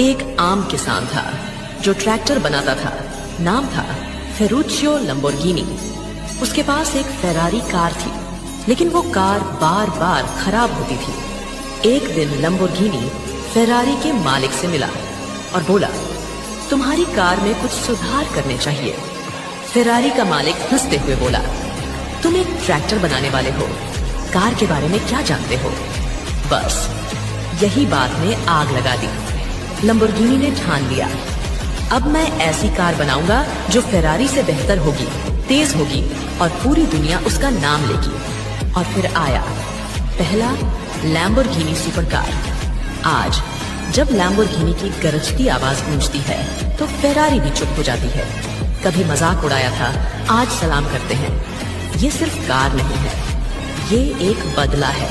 एक आम किसान था जो ट्रैक्टर बनाता था। नाम था फेरुचियो लंबोर्गिनी। उसके पास एक फेरारी कार थी, लेकिन वो कार बार बार खराब होती थी। एक दिन लंबोर्गिनी फेरारी के मालिक से मिला और बोला, तुम्हारी कार में कुछ सुधार करने चाहिए। फेरारी का मालिक हंसते हुए बोला, तुम एक ट्रैक्टर बनाने वाले हो, कार के बारे में क्या जानते हो? बस यही बात ने आग लगा दी। लंबोर्गिनी ने ठान लिया, अब मैं ऐसी कार बनाऊंगा जो फेरारी से बेहतर होगी, तेज होगी और पूरी दुनिया उसका नाम लेगी। और फिर आया पहला लैम्बोर्गिनी सुपरकार। आज जब लैम्बोर्गिनी की गरजती आवाज गूंजती है तो फेरारी भी चुप हो जाती है। कभी मजाक उड़ाया था, आज सलाम करते हैं। ये सिर्फ कार नहीं है, ये एक बदला है।